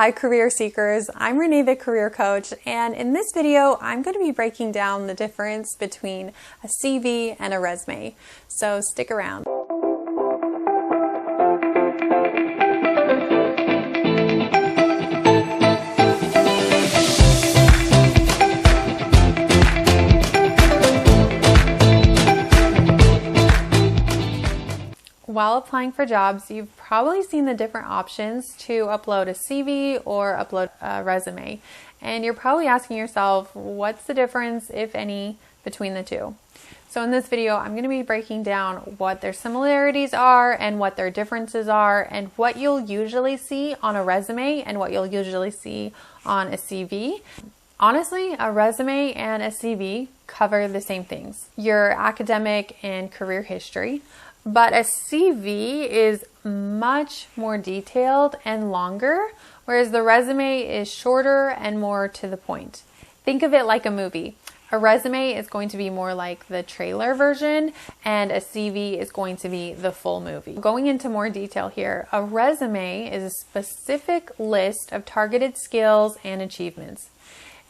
Hi career seekers, I'm Renee the Career Coach, and in this video I'm going to be breaking down the difference between a CV and a resume, so stick around. While applying for jobs, you've probably seen the different options to upload a CV or upload a resume. And you're probably asking yourself, what's the difference, if any, between the two? So in this video, I'm going to be breaking down what their similarities are and what their differences are and what you'll usually see on a resume and what you'll usually see on a CV. Honestly, a resume and a CV cover the same things, your academic and career history. But a CV is much more detailed and longer, whereas the resume is shorter and more to the point. Think of it like a movie. A resume is going to be more like the trailer version, and a CV is going to be the full movie. Going into more detail here, a resume is a specific list of targeted skills and achievements.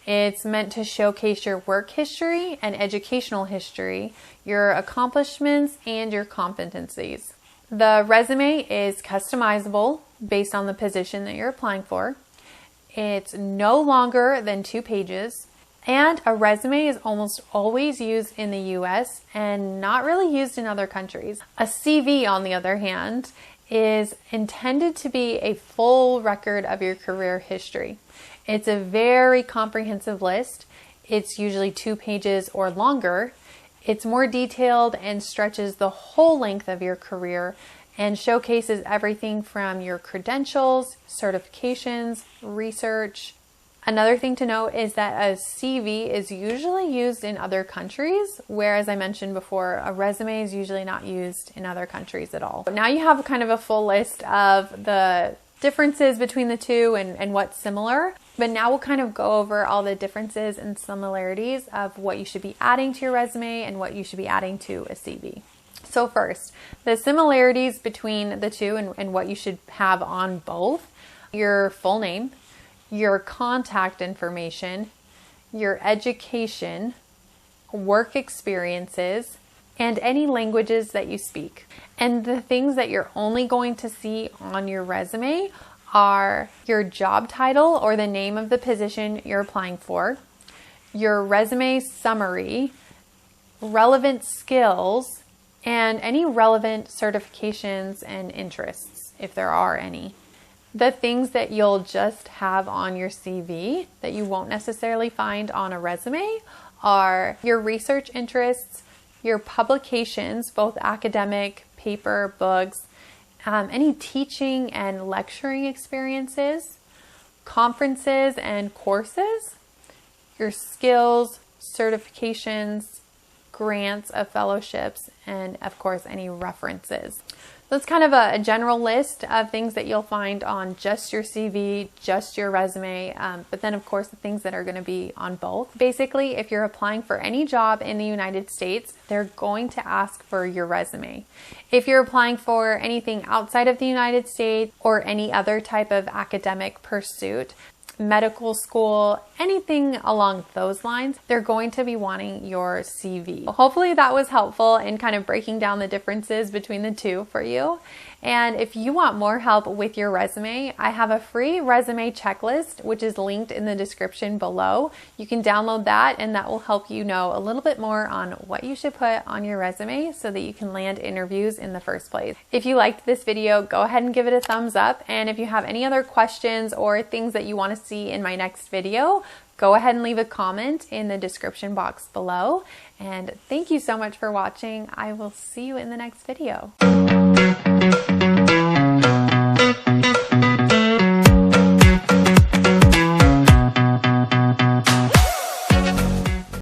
It's meant to showcase your work history and educational history, your accomplishments, and your competencies. The resume is customizable based on the position that you're applying for. It's no longer than 2 pages, and a resume is almost always used in the US and not really used in other countries. A CV, on the other hand, is intended to be a full record of your career history. It's a very comprehensive list. It's usually 2 pages or longer. It's more detailed and stretches the whole length of your career and showcases everything from your credentials, certifications, research. Another thing to note is that a CV is usually used in other countries, whereas I mentioned before, a resume is usually not used in other countries at all. Now you have kind of a full list of the differences between the two and what's similar. But now we'll kind of go over all the differences and similarities of what you should be adding to your resume and what you should be adding to a CV. So first, the similarities between the two and what you should have on both: your full name, your contact information, your education, work experiences, and any languages that you speak. And the things that you're only going to see on your resume are your job title or the name of the position you're applying for, your resume summary, relevant skills, and any relevant certifications and interests, if there are any. The things that you'll just have on your CV that you won't necessarily find on a resume are your research interests, your publications, both academic, paper, books, any teaching and lecturing experiences, conferences and courses, your skills, certifications, grants of fellowships, and of course any references. That's kind of a general list of things that you'll find on just your CV, just your resume, but then of course the things that are going to be on both. Basically, if you're applying for any job in the United States, they're going to ask for your resume. If you're applying for anything outside of the United States or any other type of academic pursuit, medical school, anything along those lines, they're going to be wanting your CV. Hopefully that was helpful in kind of breaking down the differences between the two for you. And if you want more help with your resume, I have a free resume checklist, which is linked in the description below. You can download that, and that will help you know a little bit more on what you should put on your resume so that you can land interviews in the first place. If you liked this video, go ahead and give it a thumbs up. And if you have any other questions or things that you want to see in my next video, go ahead and leave a comment in the description box below. And thank you so much for watching. I will see you in the next video.